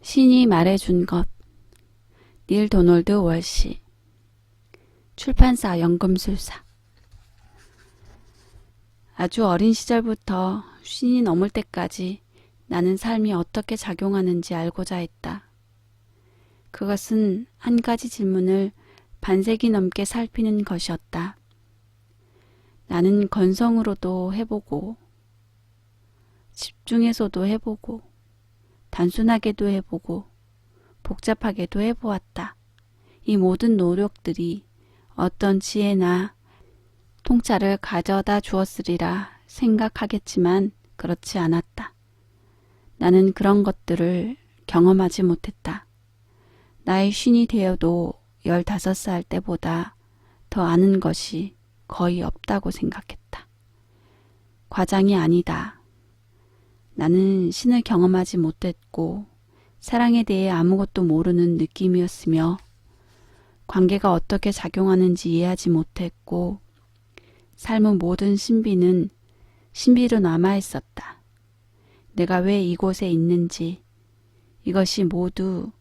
신이 말해준 것. 닐 도널드 월시. 출판사 연금술사. 아주 어린 시절부터 쉰이 넘을 때까지 나는 삶이 어떻게 작용하는지 알고자 했다. 그것은 한 가지 질문을 반세기 넘게 살피는 것이었다. 나는 건성으로도 해보고 집중해서도 해보고 단순하게도 해보고 복잡하게도 해보았다. 이 모든 노력들이 어떤 지혜나 통찰을 가져다 주었으리라 생각하겠지만 그렇지 않았다. 나는 그런 것들을 경험하지 못했다. 나이 50이 되어도 15살 때보다 더 아는 것이 거의 없다고 생각했다. 과장이 아니다. 나는 신을 경험하지 못했고 사랑에 대해 아무것도 모르는 느낌이었으며 관계가 어떻게 작용하는지 이해하지 못했고 삶의 모든 신비는 신비로 남아있었다. 내가 왜 이곳에 있는지, 이것이 모두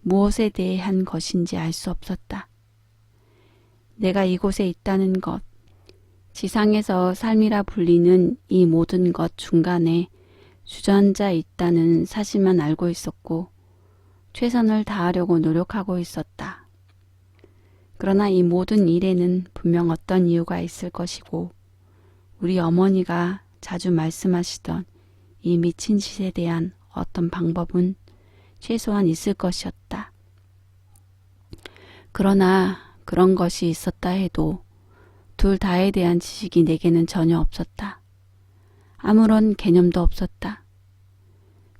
무엇에 대해 한 것인지 알 수 없었다. 내가 이곳에 있다는 것, 지상에서 삶이라 불리는 이 모든 것 중간에 주저앉아 있다는 사실만 알고 있었고 최선을 다하려고 노력하고 있었다. 그러나 이 모든 일에는 분명 어떤 이유가 있을 것이고 우리 어머니가 자주 말씀하시던 이 미친 짓에 대한 어떤 방법은 최소한 있을 것이었다. 그러나 그런 것이 있었다 해도 둘 다에 대한 지식이 내게는 전혀 없었다. 아무런 개념도 없었다.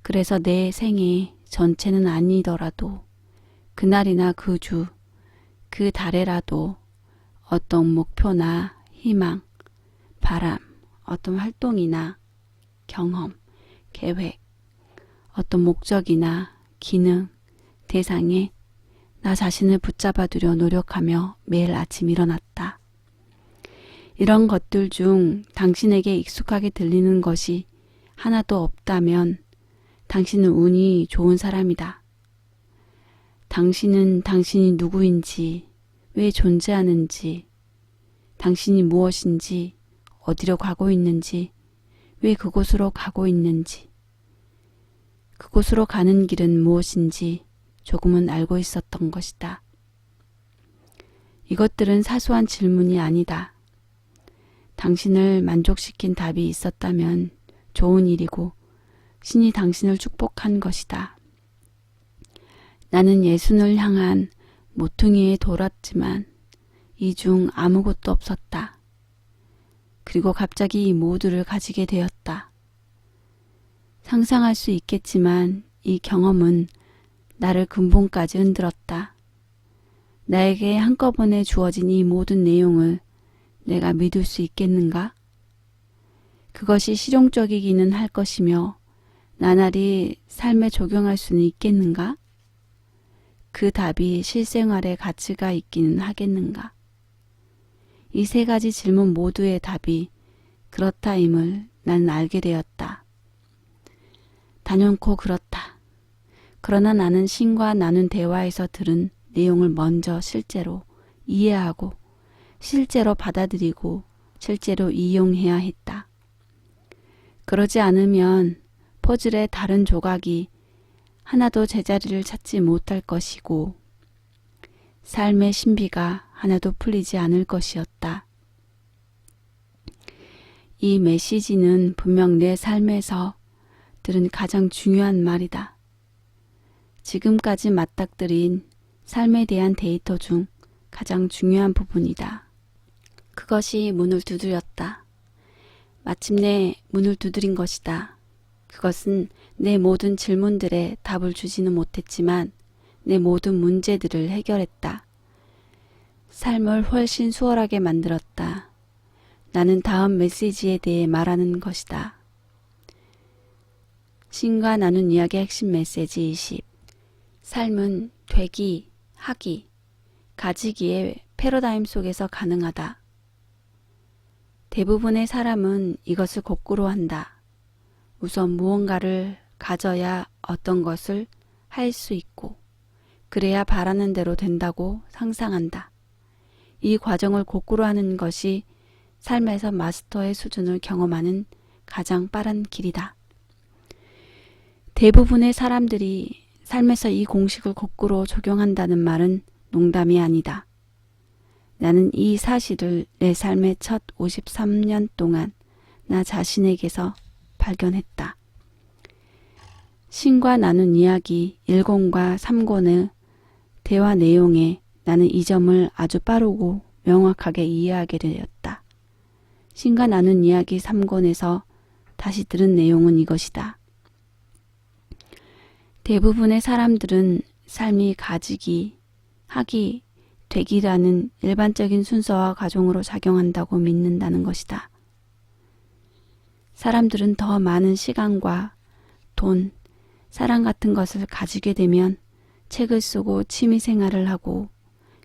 그래서 내 생애 전체는 아니더라도 그날이나 그 주, 그 달에라도 어떤 목표나 희망, 바람, 어떤 활동이나 경험, 계획, 어떤 목적이나 기능, 대상에 나 자신을 붙잡아두려 노력하며 매일 아침 일어났다. 이런 것들 중 당신에게 익숙하게 들리는 것이 하나도 없다면 당신은 운이 좋은 사람이다. 당신은 당신이 누구인지, 왜 존재하는지, 당신이 무엇인지, 어디로 가고 있는지, 왜 그곳으로 가고 있는지, 그곳으로 가는 길은 무엇인지 조금은 알고 있었던 것이다. 이것들은 사소한 질문이 아니다. 당신을 만족시킨 답이 있었다면 좋은 일이고 신이 당신을 축복한 것이다. 나는 예순을 향한 모퉁이에 돌았지만 이 중 아무것도 없었다. 그리고 갑자기 이 모두를 가지게 되었다. 상상할 수 있겠지만 이 경험은 나를 근본까지 흔들었다. 나에게 한꺼번에 주어진 이 모든 내용을 내가 믿을 수 있겠는가? 그것이 실용적이기는 할 것이며 나날이 삶에 적용할 수는 있겠는가? 그 답이 실생활에 가치가 있기는 하겠는가? 이 세 가지 질문 모두의 답이 그렇다임을 나는 알게 되었다. 단연코 그렇다. 그러나 나는 신과 나눈 대화에서 들은 내용을 먼저 실제로 이해하고 실제로 받아들이고 실제로 이용해야 했다. 그러지 않으면 퍼즐의 다른 조각이 하나도 제자리를 찾지 못할 것이고 삶의 신비가 하나도 풀리지 않을 것이었다. 이 메시지는 분명 내 삶에서 들은 가장 중요한 말이다. 지금까지 맞닥뜨린 삶에 대한 데이터 중 가장 중요한 부분이다. 그것이 문을 두드렸다. 마침내 문을 두드린 것이다. 그것은 내 모든 질문들에 답을 주지는 못했지만 내 모든 문제들을 해결했다. 삶을 훨씬 수월하게 만들었다. 나는 다음 메시지에 대해 말하는 것이다. 신과 나눈 이야기의 핵심 메시지 20. 삶은 되기, 하기, 가지기의 패러다임 속에서 가능하다. 대부분의 사람은 이것을 거꾸로 한다. 우선 무언가를 가져야 어떤 것을 할 수 있고 그래야 바라는 대로 된다고 상상한다. 이 과정을 거꾸로 하는 것이 삶에서 마스터의 수준을 경험하는 가장 빠른 길이다. 대부분의 사람들이 삶에서 이 공식을 거꾸로 적용한다는 말은 농담이 아니다. 나는 이 사실을 내 삶의 첫 53년 동안 나 자신에게서 발견했다. 신과 나눈 이야기 1권과 3권의 대화 내용에 나는 이 점을 아주 빠르고 명확하게 이해하게 되었다. 신과 나눈 이야기 3권에서 다시 들은 내용은 이것이다. 대부분의 사람들은 삶이 가지기, 하기, 되기라는 일반적인 순서와 과정으로 작용한다고 믿는다는 것이다. 사람들은 더 많은 시간과 돈, 사랑 같은 것을 가지게 되면 책을 쓰고 취미생활을 하고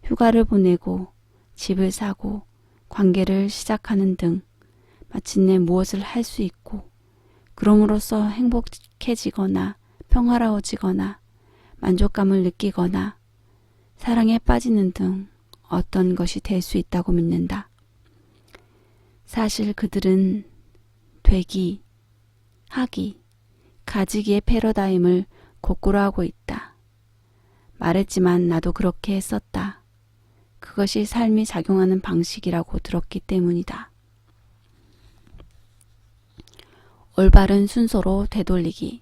휴가를 보내고 집을 사고 관계를 시작하는 등 마침내 무엇을 할 수 있고 그럼으로써 행복해지거나 평화로워지거나 만족감을 느끼거나 사랑에 빠지는 등 어떤 것이 될 수 있다고 믿는다. 사실 그들은 되기, 하기, 가지기의 패러다임을 거꾸로 하고 있다. 말했지만 나도 그렇게 했었다. 그것이 삶이 작용하는 방식이라고 들었기 때문이다. 올바른 순서로 되돌리기.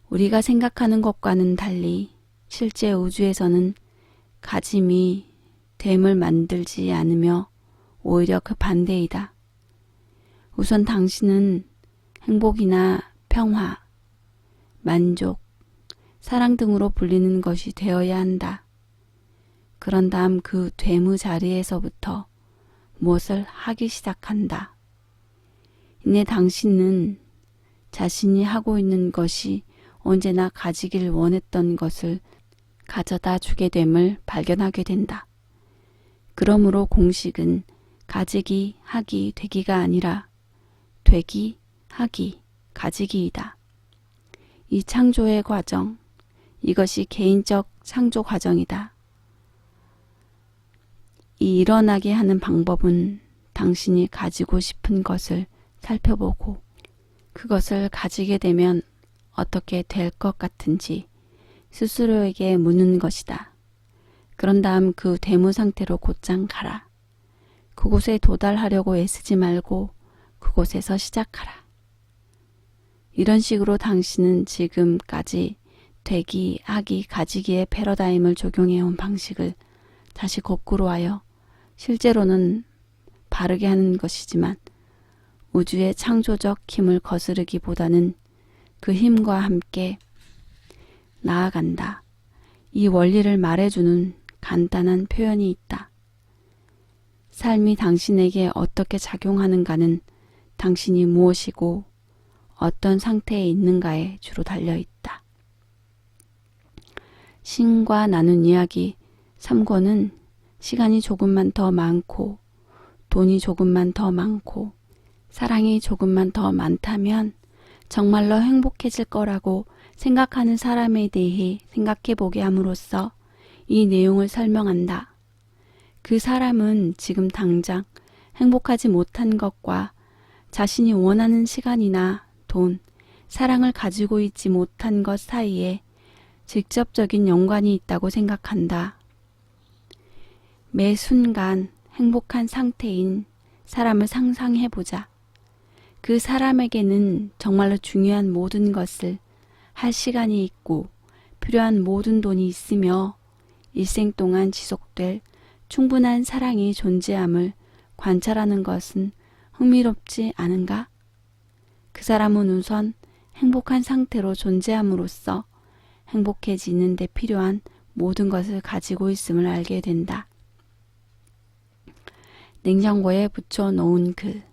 우리가 생각하는 것과는 달리 실제 우주에서는 가짐이 됨을 만들지 않으며 오히려 그 반대이다. 우선 당신은 행복이나 평화, 만족, 사랑 등으로 불리는 것이 되어야 한다. 그런 다음 그 되무 자리에서부터 무엇을 하기 시작한다. 이내 당신은 자신이 하고 있는 것이 언제나 가지길 원했던 것을 가져다 주게 됨을 발견하게 된다. 그러므로 공식은 가지기, 하기, 되기가 아니라 되기, 하기, 가지기이다. 이 창조의 과정, 이것이 개인적 창조 과정이다. 이 일어나게 하는 방법은 당신이 가지고 싶은 것을 살펴보고 그것을 가지게 되면 어떻게 될 것 같은지 스스로에게 묻는 것이다. 그런 다음 그 되무 상태로 곧장 가라. 그곳에 도달하려고 애쓰지 말고 그곳에서 시작하라. 이런 식으로 당신은 지금까지 되기, 하기, 가지기의 패러다임을 적용해온 방식을 다시 거꾸로 하여 실제로는 바르게 하는 것이지만 우주의 창조적 힘을 거스르기보다는 그 힘과 함께 나아간다. 이 원리를 말해주는 간단한 표현이 있다. 삶이 당신에게 어떻게 작용하는가는 당신이 무엇이고 어떤 상태에 있는가에 주로 달려있다. 신과 나눈 이야기 3권은 시간이 조금만 더 많고 돈이 조금만 더 많고 사랑이 조금만 더 많다면 정말로 행복해질 거라고 생각하는 사람에 대해 생각해보게 함으로써 이 내용을 설명한다. 그 사람은 지금 당장 행복하지 못한 것과 자신이 원하는 시간이나 돈, 사랑을 가지고 있지 못한 것 사이에 직접적인 연관이 있다고 생각한다. 매 순간 행복한 상태인 사람을 상상해보자. 그 사람에게는 정말로 중요한 모든 것을 할 시간이 있고 필요한 모든 돈이 있으며 일생 동안 지속될 충분한 사랑이 존재함을 관찰하는 것은 흥미롭지 않은가? 그 사람은 우선 행복한 상태로 존재함으로써 행복해지는 데 필요한 모든 것을 가지고 있음을 알게 된다. 냉장고에 붙여 놓은 글.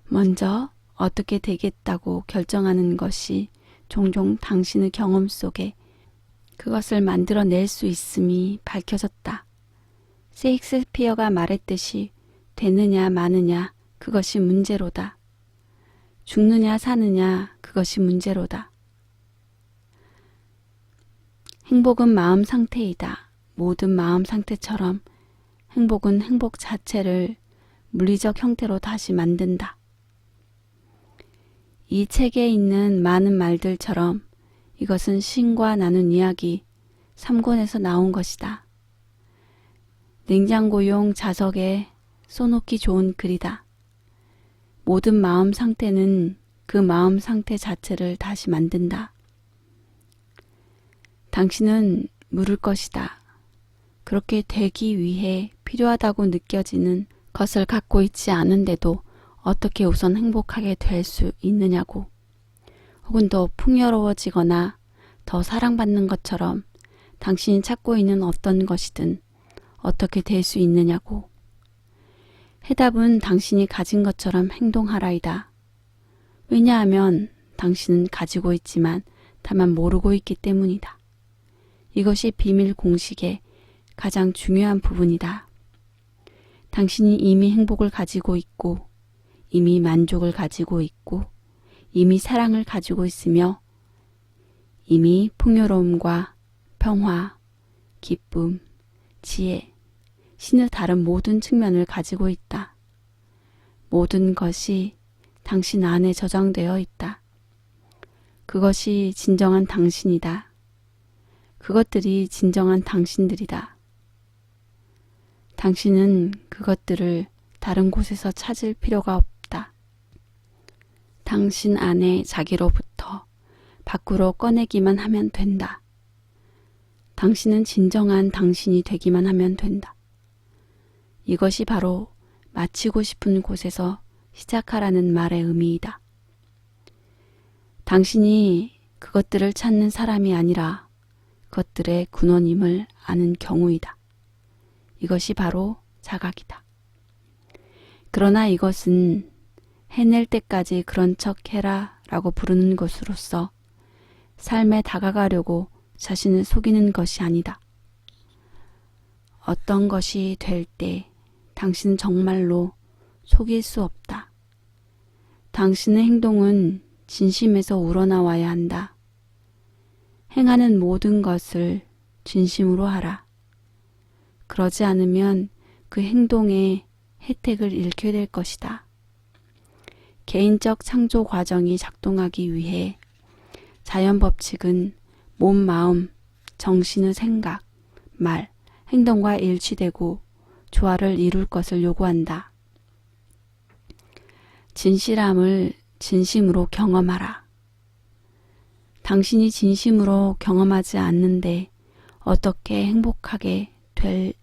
먼저 어떻게 되겠다고 결정하는 것이 종종 당신의 경험 속에 그것을 만들어낼 수 있음이 밝혀졌다. 셰익스피어가 말했듯이 되느냐 마느냐 그것이 문제로다. 죽느냐 사느냐 그것이 문제로다. 행복은 마음 상태이다. 모든 마음 상태처럼 행복은 행복 자체를 물리적 형태로 다시 만든다. 이 책에 있는 많은 말들처럼 이것은 신과 나눈 이야기 3권에서 나온 것이다. 냉장고용 자석에 써놓기 좋은 글이다. 모든 마음 상태는 그 마음 상태 자체를 다시 만든다. 당신은 물을 것이다. 그렇게 되기 위해 필요하다고 느껴지는 것을 갖고 있지 않은데도 어떻게 우선 행복하게 될 수 있느냐고. 혹은 더 풍요로워지거나 더 사랑받는 것처럼 당신이 찾고 있는 어떤 것이든 어떻게 될 수 있느냐고. 해답은 당신이 가진 것처럼 행동하라이다. 왜냐하면 당신은 가지고 있지만 다만 모르고 있기 때문이다. 이것이 비밀 공식의 가장 중요한 부분이다. 당신이 이미 행복을 가지고 있고, 이미 만족을 가지고 있고, 이미 사랑을 가지고 있으며, 이미 풍요로움과 평화, 기쁨, 지혜, 신의 다른 모든 측면을 가지고 있다. 모든 것이 당신 안에 저장되어 있다. 그것이 진정한 당신이다. 그것들이 진정한 당신들이다. 당신은 그것들을 다른 곳에서 찾을 필요가 없다. 당신 안에 자기로부터 밖으로 꺼내기만 하면 된다. 당신은 진정한 당신이 되기만 하면 된다. 이것이 바로 마치고 싶은 곳에서 시작하라는 말의 의미이다. 당신이 그것들을 찾는 사람이 아니라 그것들의 근원임을 아는 경우이다. 이것이 바로 자각이다. 그러나 이것은 해낼 때까지 그런 척 해라 라고 부르는 것으로서 삶에 다가가려고 자신을 속이는 것이 아니다. 어떤 것이 될 때 당신은 정말로 속일 수 없다. 당신의 행동은 진심에서 우러나와야 한다. 행하는 모든 것을 진심으로 하라. 그러지 않으면 그 행동의 혜택을 잃게 될 것이다. 개인적 창조 과정이 작동하기 위해 자연 법칙은 몸, 마음, 정신의 생각, 말, 행동과 일치되고 조화를 이룰 것을 요구한다. 진실함을 진심으로 경험하라. 당신이 진심으로 경험하지 않는데 어떻게 행복하게 될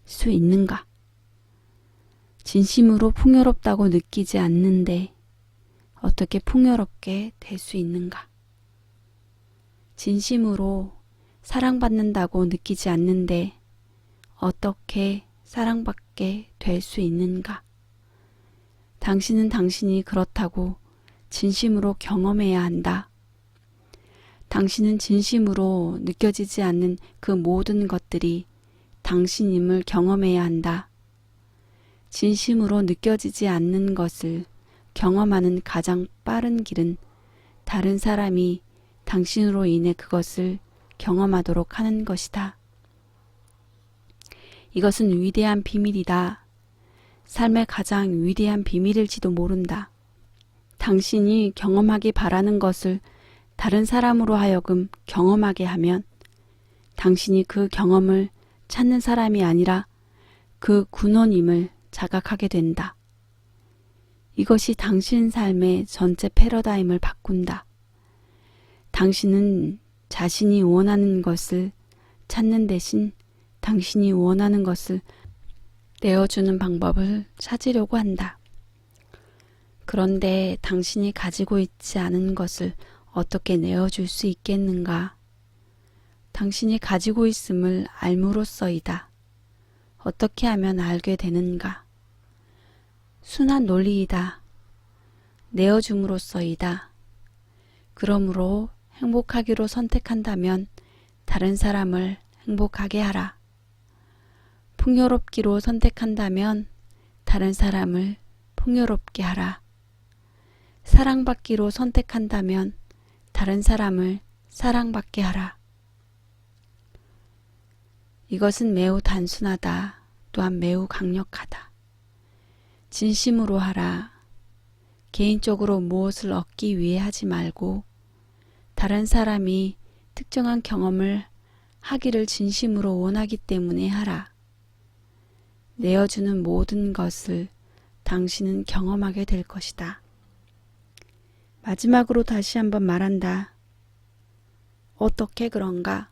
수 있는가? 진심으로 풍요롭다고 느끼지 않는데 어떻게 풍요롭게 될 수 있는가? 진심으로 사랑받는다고 느끼지 않는데 어떻게 사랑받게 될 수 있는가? 당신은 당신이 그렇다고 진심으로 경험해야 한다. 당신은 진심으로 느껴지지 않는 그 모든 것들이 당신임을 경험해야 한다. 진심으로 느껴지지 않는 것을 경험하는 가장 빠른 길은 다른 사람이 당신으로 인해 그것을 경험하도록 하는 것이다. 이것은 위대한 비밀이다. 삶의 가장 위대한 비밀일지도 모른다. 당신이 경험하기 바라는 것을 다른 사람으로 하여금 경험하게 하면 당신이 그 경험을 찾는 사람이 아니라 그 근원임을 자각하게 된다. 이것이 당신 삶의 전체 패러다임을 바꾼다. 당신은 자신이 원하는 것을 찾는 대신 당신이 원하는 것을 내어주는 방법을 찾으려고 한다. 그런데 당신이 가지고 있지 않은 것을 어떻게 내어줄 수 있겠는가? 당신이 가지고 있음을 알므로써이다. 어떻게 하면 알게 되는가? 순한 논리이다. 내어줌으로써이다. 그러므로 행복하기로 선택한다면 다른 사람을 행복하게 하라. 풍요롭기로 선택한다면 다른 사람을 풍요롭게 하라. 사랑받기로 선택한다면 다른 사람을 사랑받게 하라. 이것은 매우 단순하다. 또한 매우 강력하다. 진심으로 하라. 개인적으로 무엇을 얻기 위해 하지 말고 다른 사람이 특정한 경험을 하기를 진심으로 원하기 때문에 하라. 내어주는 모든 것을 당신은 경험하게 될 것이다. 마지막으로 다시 한번 말한다. 어떻게 그런가?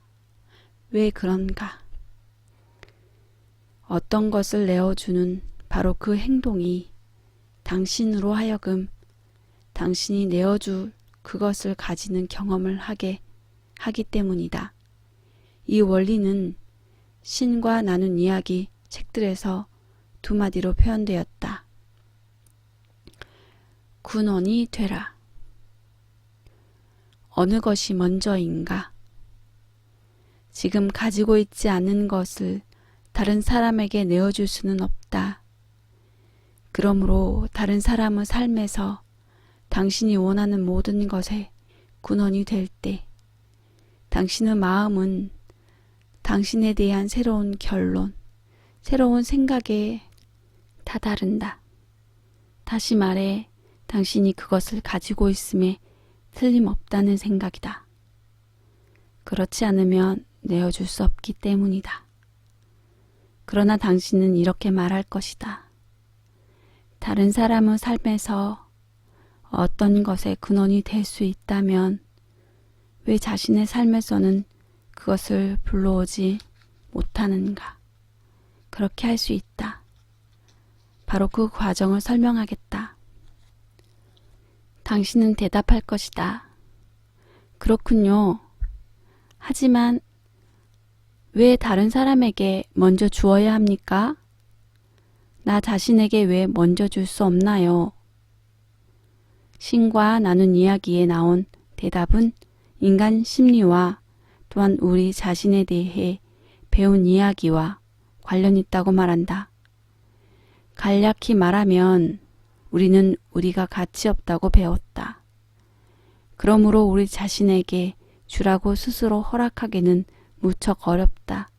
왜 그런가? 어떤 것을 내어주는 바로 그 행동이 당신으로 하여금 당신이 내어줄 그것을 가지는 경험을 하게 하기 때문이다. 이 원리는 신과 나눈 이야기 책들에서 두 마디로 표현되었다. 군원이 되라. 어느 것이 먼저인가? 지금 가지고 있지 않은 것을 다른 사람에게 내어줄 수는 없다. 그러므로 다른 사람의 삶에서 당신이 원하는 모든 것에 군원이 될 때 당신의 마음은 당신에 대한 새로운 결론, 새로운 생각에 다다른다. 다시 말해 당신이 그것을 가지고 있음에 틀림없다는 생각이다. 그렇지 않으면 내어줄 수 없기 때문이다. 그러나 당신은 이렇게 말할 것이다. 다른 사람의 삶에서 어떤 것에 근원이 될 수 있다면 왜 자신의 삶에서는 그것을 불러오지 못하는가? 그렇게 할 수 있다. 바로 그 과정을 설명하겠다. 당신은 대답할 것이다. 그렇군요. 하지만 왜 다른 사람에게 먼저 주어야 합니까? 나 자신에게 왜 먼저 줄 수 없나요? 신과 나눈 이야기에 나온 대답은 인간 심리와 또한 우리 자신에 대해 배운 이야기와 관련 있다고 말한다. 간략히 말하면 우리는 우리가 가치 없다고 배웠다. 그러므로 우리 자신에게 주라고 스스로 허락하기는 무척 어렵다.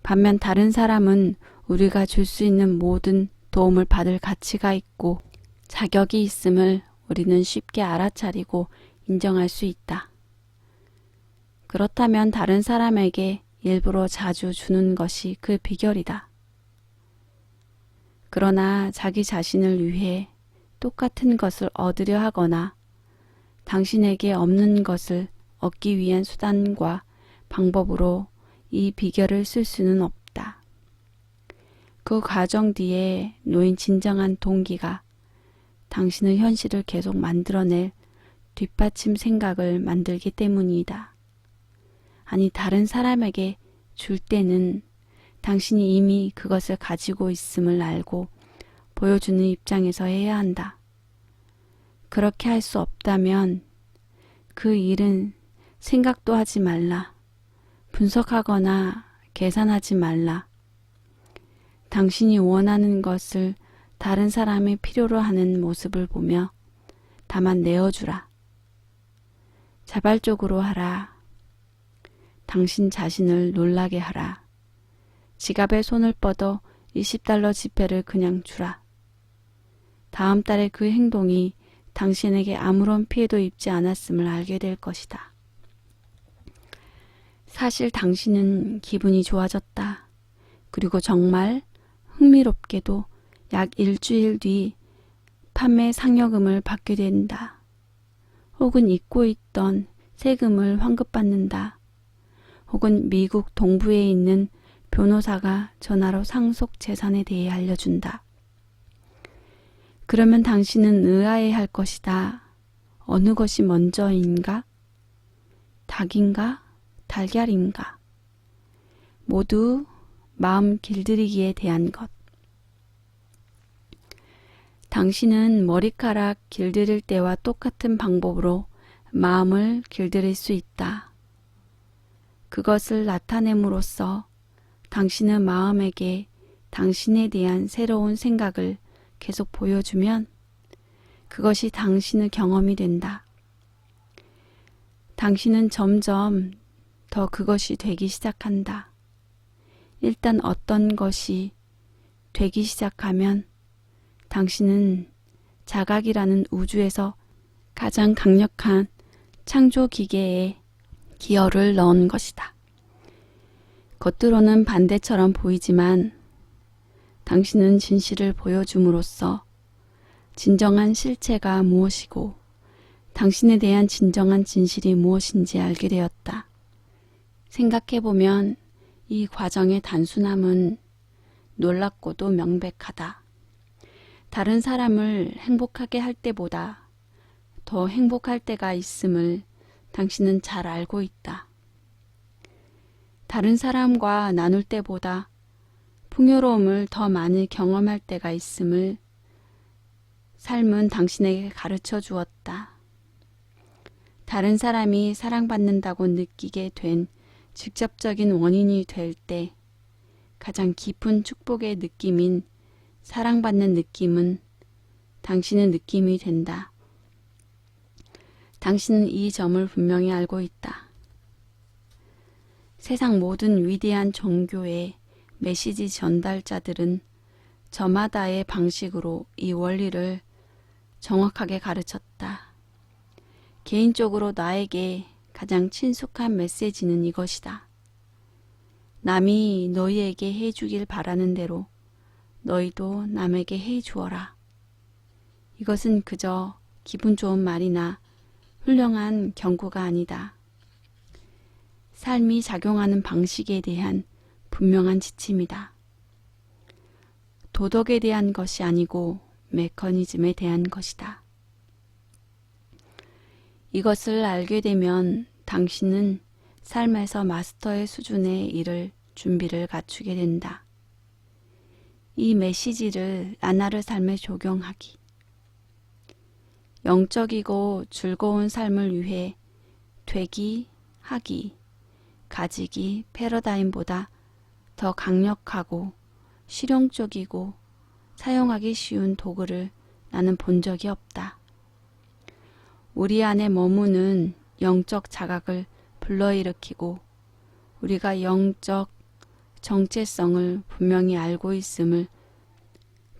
반면 다른 사람은 우리가 줄 수 있는 모든 도움을 받을 가치가 있고 자격이 있음을 우리는 쉽게 알아차리고 인정할 수 있다. 그렇다면 다른 사람에게 일부러 자주 주는 것이 그 비결이다. 그러나 자기 자신을 위해 똑같은 것을 얻으려 하거나 당신에게 없는 것을 얻기 위한 수단과 방법으로 이 비결을 쓸 수는 없다. 그 과정 뒤에 놓인 진정한 동기가 당신의 현실을 계속 만들어낼 뒷받침 생각을 만들기 때문이다. 아니, 다른 사람에게 줄 때는 당신이 이미 그것을 가지고 있음을 알고 보여주는 입장에서 해야 한다. 그렇게 할 수 없다면 그 일은 생각도 하지 말라. 분석하거나 계산하지 말라. 당신이 원하는 것을 다른 사람이 필요로 하는 모습을 보며 다만 내어주라. 자발적으로 하라. 당신 자신을 놀라게 하라. 지갑에 손을 뻗어 $20 지폐를 그냥 주라. 다음 달에 그 행동이 당신에게 아무런 피해도 입지 않았음을 알게 될 것이다. 사실 당신은 기분이 좋아졌다. 그리고 정말 흥미롭게도 약 일주일 뒤 판매 상여금을 받게 된다. 혹은 잊고 있던 세금을 환급받는다. 혹은 미국 동부에 있는 변호사가 전화로 상속 재산에 대해 알려준다. 그러면 당신은 의아해할 것이다. 어느 것이 먼저인가? 닭인가? 달걀인가? 모두 마음 길들이기에 대한 것. 당신은 머리카락 길들일 때와 똑같은 방법으로 마음을 길들일 수 있다. 그것을 나타냄으로써 당신의 마음에게 당신에 대한 새로운 생각을 계속 보여주면 그것이 당신의 경험이 된다. 당신은 점점 더 그것이 되기 시작한다. 일단 어떤 것이 되기 시작하면 당신은 자각이라는 우주에서 가장 강력한 창조 기계에 기여를 넣은 것이다. 겉으로는 반대처럼 보이지만 당신은 진실을 보여줌으로써 진정한 실체가 무엇이고 당신에 대한 진정한 진실이 무엇인지 알게 되었다. 생각해보면 이 과정의 단순함은 놀랍고도 명백하다. 다른 사람을 행복하게 할 때보다 더 행복할 때가 있음을 당신은 잘 알고 있다. 다른 사람과 나눌 때보다 풍요로움을 더 많이 경험할 때가 있음을 삶은 당신에게 가르쳐 주었다. 다른 사람이 사랑받는다고 느끼게 된 직접적인 원인이 될 때 가장 깊은 축복의 느낌인 사랑받는 느낌은 당신의 느낌이 된다. 당신은 이 점을 분명히 알고 있다. 세상 모든 위대한 종교의 메시지 전달자들은 저마다의 방식으로 이 원리를 정확하게 가르쳤다. 개인적으로 나에게 가장 친숙한 메시지는 이것이다. 남이 너희에게 해주길 바라는 대로 너희도 남에게 해주어라. 이것은 그저 기분 좋은 말이나 훌륭한 경고가 아니다. 삶이 작용하는 방식에 대한 분명한 지침이다. 도덕에 대한 것이 아니고 메커니즘에 대한 것이다. 이것을 알게 되면 당신은 삶에서 마스터의 수준에 이를 준비를 갖추게 된다. 이 메시지를 나날의 삶에 적용하기. 영적이고 즐거운 삶을 위해 되기, 하기, 가지기 패러다임보다 더 강력하고 실용적이고 사용하기 쉬운 도구를 나는 본 적이 없다. 우리 안에 머무는 영적 자각을 불러일으키고 우리가 영적 정체성을 분명히 알고 있음을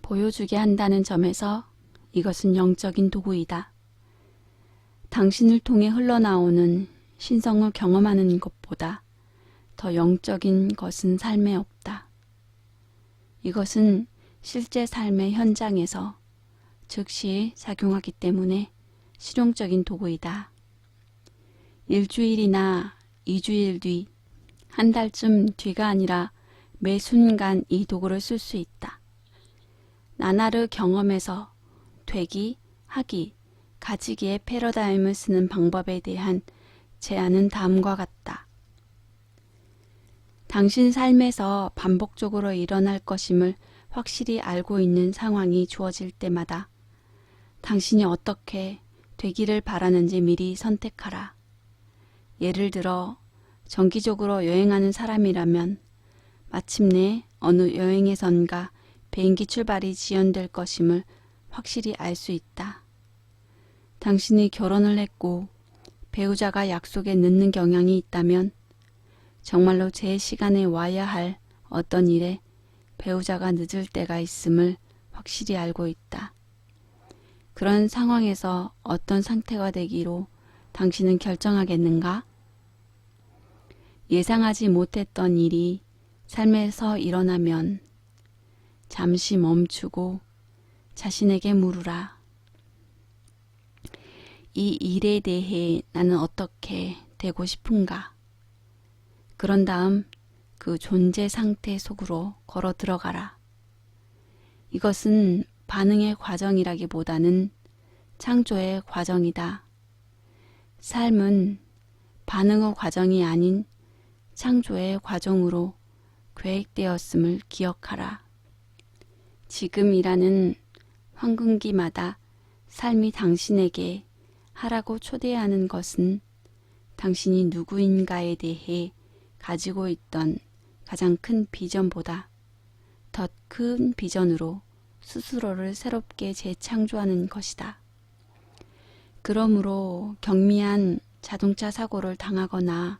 보여주게 한다는 점에서 이것은 영적인 도구이다. 당신을 통해 흘러나오는 신성을 경험하는 것보다 더 영적인 것은 삶에 없다. 이것은 실제 삶의 현장에서 즉시 작용하기 때문에 실용적인 도구이다. 일주일이나 2주일 뒤, 한 달쯤 뒤가 아니라 매 순간 이 도구를 쓸 수 있다. 나날의 경험에서 되기, 하기, 가지기의 패러다임을 쓰는 방법에 대한 제안은 다음과 같다. 당신 삶에서 반복적으로 일어날 것임을 확실히 알고 있는 상황이 주어질 때마다 당신이 어떻게 되기를 바라는지 미리 선택하라. 예를 들어 정기적으로 여행하는 사람이라면 마침내 어느 여행에선가 비행기 출발이 지연될 것임을 확실히 알 수 있다. 당신이 결혼을 했고 배우자가 약속에 늦는 경향이 있다면 정말로 제 시간에 와야 할 어떤 일에 배우자가 늦을 때가 있음을 확실히 알고 있다. 그런 상황에서 어떤 상태가 되기로 당신은 결정하겠는가? 예상하지 못했던 일이 삶에서 일어나면 잠시 멈추고 자신에게 물으라. 이 일에 대해 나는 어떻게 되고 싶은가? 그런 다음 그 존재 상태 속으로 걸어 들어가라. 이것은 반응의 과정이라기보다는 창조의 과정이다. 삶은 반응의 과정이 아닌 창조의 과정으로 계획되었음을 기억하라. 지금이라는 황금기마다 삶이 당신에게 하라고 초대하는 것은 당신이 누구인가에 대해 가지고 있던 가장 큰 비전보다 더 큰 비전으로 스스로를 새롭게 재창조하는 것이다. 그러므로 경미한 자동차 사고를 당하거나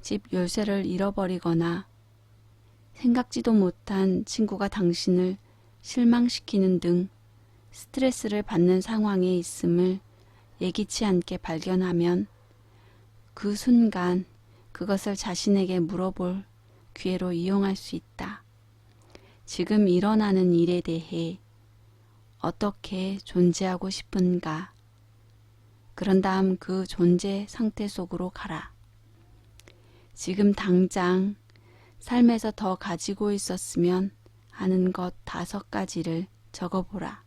집 열쇠를 잃어버리거나 생각지도 못한 친구가 당신을 실망시키는 등 스트레스를 받는 상황에 있음을 예기치 않게 발견하면 그 순간 그것을 자신에게 물어볼 기회로 이용할 수 있다. 지금 일어나는 일에 대해 어떻게 존재하고 싶은가? 그런 다음 그 존재 상태 속으로 가라. 지금 당장 삶에서 더 가지고 있었으면 하는 것 5가지를 적어보라.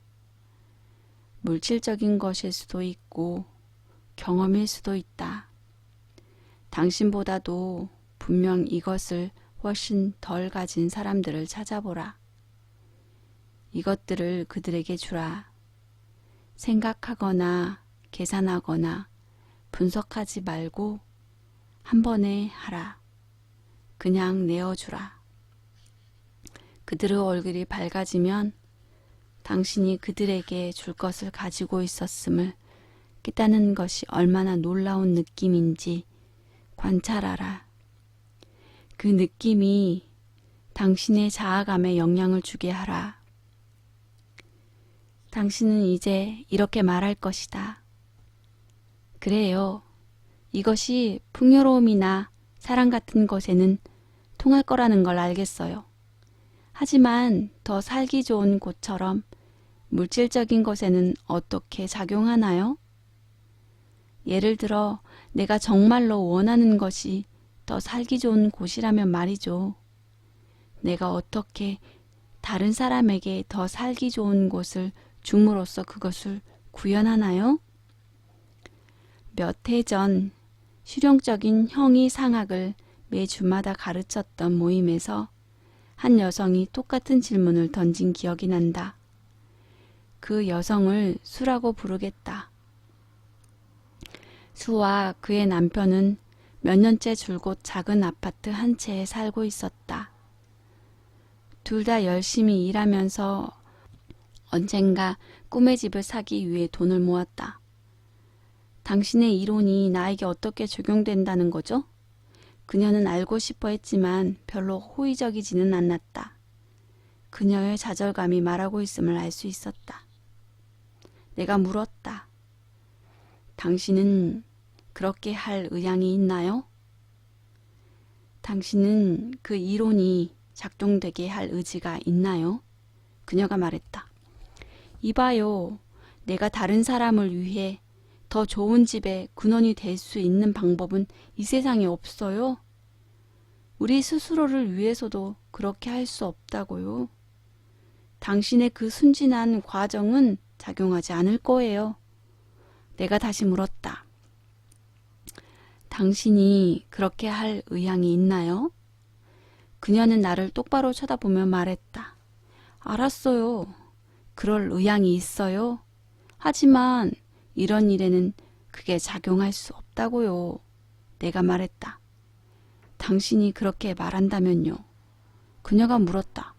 물질적인 것일 수도 있고 경험일 수도 있다. 당신보다도 분명 이것을 훨씬 덜 가진 사람들을 찾아보라. 이것들을 그들에게 주라. 생각하거나 계산하거나 분석하지 말고 한 번에 하라. 그냥 내어주라. 그들의 얼굴이 밝아지면 당신이 그들에게 줄 것을 가지고 있었음을 깨닫는 것이 얼마나 놀라운 느낌인지 관찰하라. 그 느낌이 당신의 자아감에 영향을 주게 하라. 당신은 이제 이렇게 말할 것이다. 그래요. 이것이 풍요로움이나 사랑 같은 것에는 통할 거라는 걸 알겠어요. 하지만 더 살기 좋은 곳처럼 물질적인 것에는 어떻게 작용하나요? 예를 들어 내가 정말로 원하는 것이 더 살기 좋은 곳이라면 말이죠. 내가 어떻게 다른 사람에게 더 살기 좋은 곳을 줌으로써 그것을 구현하나요? 몇 해 전 실용적인 형이상학을 매주마다 가르쳤던 모임에서 한 여성이 똑같은 질문을 던진 기억이 난다. 그 여성을 수라고 부르겠다. 수와 그의 남편은 몇 년째 줄곧 작은 아파트 한 채에 살고 있었다. 둘 다 열심히 일하면서 언젠가 꿈의 집을 사기 위해 돈을 모았다. 당신의 이론이 나에게 어떻게 적용된다는 거죠? 그녀는 알고 싶어 했지만 별로 호의적이지는 않았다. 그녀의 좌절감이 말하고 있음을 알 수 있었다. 내가 물었다. 당신은 그렇게 할 의향이 있나요? 당신은 그 이론이 작동되게 할 의지가 있나요? 그녀가 말했다. 이봐요. 내가 다른 사람을 위해 더 좋은 집의 근원이 될 수 있는 방법은 이 세상에 없어요. 우리 스스로를 위해서도 그렇게 할 수 없다고요. 당신의 그 순진한 과정은 작용하지 않을 거예요. 내가 다시 물었다. 당신이 그렇게 할 의향이 있나요? 그녀는 나를 똑바로 쳐다보며 말했다. 알았어요. 그럴 의향이 있어요. 하지만 이런 일에는 그게 작용할 수 없다고요. 내가 말했다. 당신이 그렇게 말한다면요. 그녀가 물었다.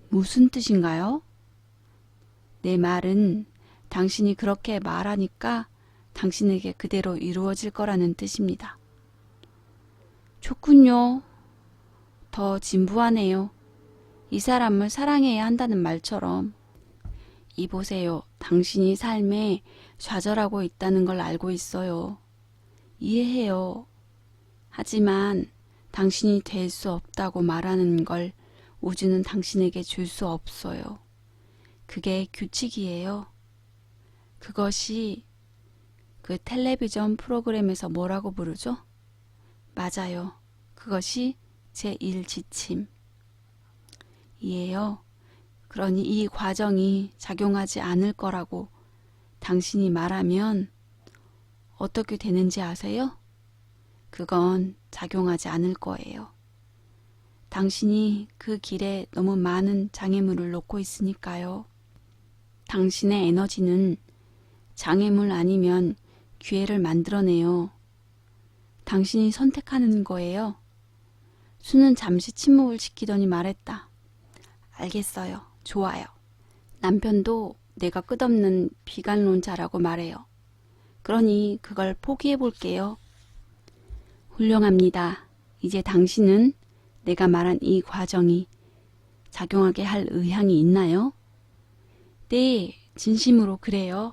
무슨 뜻인가요? 내 말은 당신이 그렇게 말하니까 당신에게 그대로 이루어질 거라는 뜻입니다. 좋군요. 더 진부하네요. 이 사람을 사랑해야 한다는 말처럼. 이보세요. 당신이 삶에 좌절하고 있다는 걸 알고 있어요. 이해해요. 하지만 당신이 될 수 없다고 말하는 걸 우주는 당신에게 줄 수 없어요. 그게 규칙이에요. 그것이 그 텔레비전 프로그램에서 뭐라고 부르죠? 맞아요. 그것이 제1지침. 이에요. 그러니 이 과정이 작용하지 않을 거라고 당신이 말하면 어떻게 되는지 아세요? 그건 작용하지 않을 거예요. 당신이 그 길에 너무 많은 장애물을 놓고 있으니까요. 당신의 에너지는 장애물 아니면 기회를 만들어내요. 당신이 선택하는 거예요. 수는 잠시 침묵을 지키더니 말했다. 알겠어요. 좋아요. 남편도 내가 끝없는 비관론자라고 말해요. 그러니 그걸 포기해 볼게요. 훌륭합니다. 이제 당신은 내가 말한 이 과정이 작용하게 할 의향이 있나요? 네, 진심으로 그래요.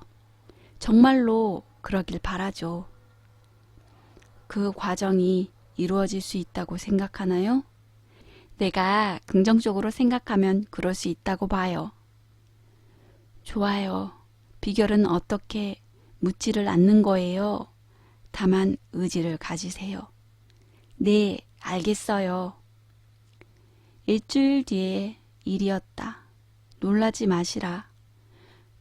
정말로 그러길 바라죠. 그 과정이 이루어질 수 있다고 생각하나요? 내가 긍정적으로 생각하면 그럴 수 있다고 봐요. 좋아요. 비결은 어떻게 묻지를 않는 거예요. 다만 의지를 가지세요. 네, 알겠어요. 일주일 뒤에 일이었다. 놀라지 마시라.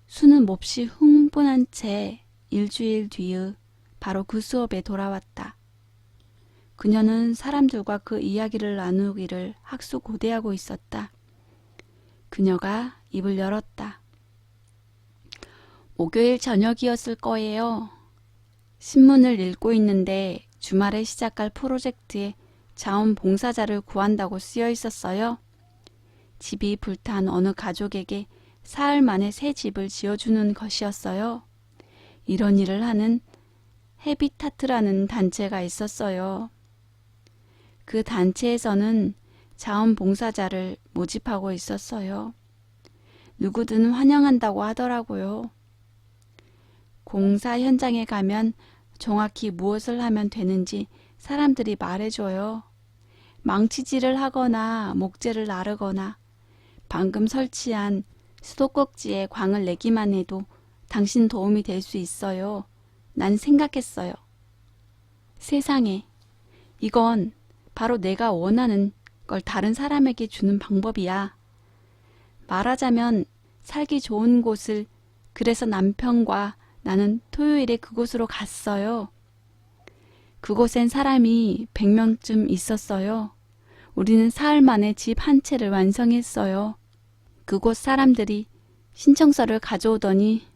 수는 몹시 흥분한 채 일주일 뒤의 바로 그 수업에 돌아왔다. 그녀는 사람들과 그 이야기를 나누기를 학수고대하고 있었다. 그녀가 입을 열었다. 목요일 저녁이었을 거예요. 신문을 읽고 있는데 주말에 시작할 프로젝트에 자원봉사자를 구한다고 쓰여 있었어요. 집이 불탄 어느 가족에게 사흘 만에 새 집을 지어주는 것이었어요. 이런 일을 하는 헤비타트라는 단체가 있었어요. 그 단체에서는 자원봉사자를 모집하고 있었어요. 누구든 환영한다고 하더라고요. 공사 현장에 가면 정확히 무엇을 하면 되는지 사람들이 말해줘요. 망치질을 하거나 목재를 나르거나 방금 설치한 수도꼭지에 광을 내기만 해도 당신 도움이 될 수 있어요. 난 생각했어요. 세상에, 이건 바로 내가 원하는 걸 다른 사람에게 주는 방법이야. 말하자면 살기 좋은 곳을 그래서 남편과 나는 토요일에 그곳으로 갔어요. 그곳엔 사람이 100명쯤 있었어요. 우리는 사흘 만에 집 한 채를 완성했어요. 그곳 사람들이 신청서를 가져오더니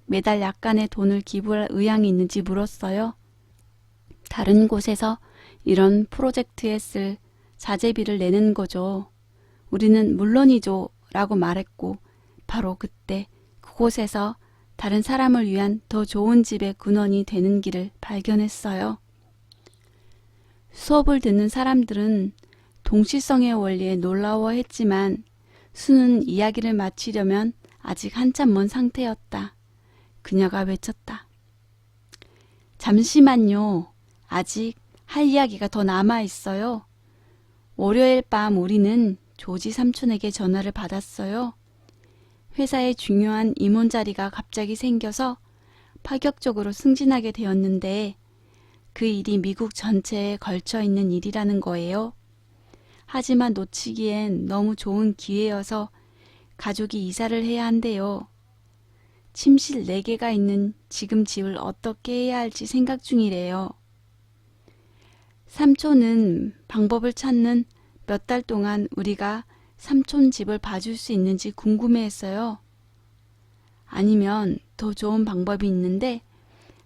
매달 약간의 돈을 기부할 의향이 있는지 물었어요. 다른 곳에서 이런 프로젝트에 쓸 자재비를 내는 거죠. 우리는 물론이죠 라고 말했고 바로 그때 그곳에서 다른 사람을 위한 더 좋은 집의 근원이 되는 길을 발견했어요. 수업을 듣는 사람들은 동시성의 원리에 놀라워했지만 수는 이야기를 마치려면 아직 한참 먼 상태였다. 그녀가 외쳤다. 잠시만요. 아직 할 이야기가 더 남아있어요. 월요일 밤 우리는 조지 삼촌에게 전화를 받았어요. 회사에 중요한 임원 자리가 갑자기 생겨서 파격적으로 승진하게 되었는데 그 일이 미국 전체에 걸쳐 있는 일이라는 거예요. 하지만 놓치기엔 너무 좋은 기회여서 가족이 이사를 해야 한대요. 침실 4개가 있는 지금 집을 어떻게 해야 할지 생각 중이래요. 삼촌은 방법을 찾는 몇 달 동안 우리가 삼촌 집을 봐줄 수 있는지 궁금해했어요. 아니면 더 좋은 방법이 있는데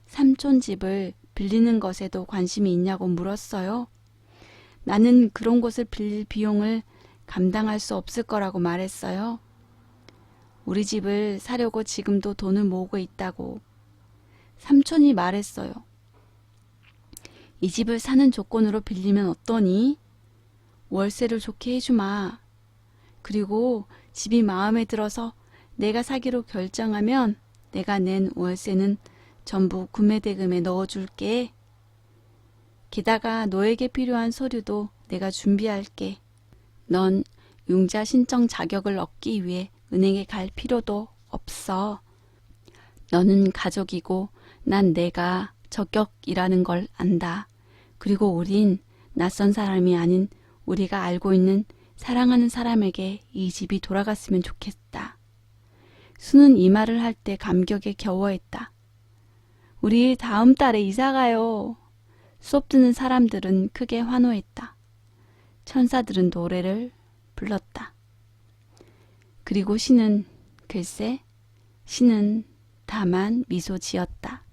삼촌 집을 빌리는 것에도 관심이 있냐고 물었어요. 나는 그런 곳을 빌릴 비용을 감당할 수 없을 거라고 말했어요. 우리 집을 사려고 지금도 돈을 모으고 있다고. 삼촌이 말했어요. 이 집을 사는 조건으로 빌리면 어떠니? 월세를 좋게 해주마. 그리고 집이 마음에 들어서 내가 사기로 결정하면 내가 낸 월세는 전부 구매대금에 넣어줄게. 게다가 너에게 필요한 서류도 내가 준비할게. 넌 융자 신청 자격을 얻기 위해 은행에 갈 필요도 없어. 너는 가족이고 난 내가 적격이라는 걸 안다. 그리고 우린 낯선 사람이 아닌 우리가 알고 있는 사랑하는 사람에게 이 집이 돌아갔으면 좋겠다. 수는 이 말을 할 때 감격에 겨워했다. 우리 다음 달에 이사가요. 수업 듣는 사람들은 크게 환호했다. 천사들은 노래를 불렀다. 그리고 신은 다만 미소 지었다.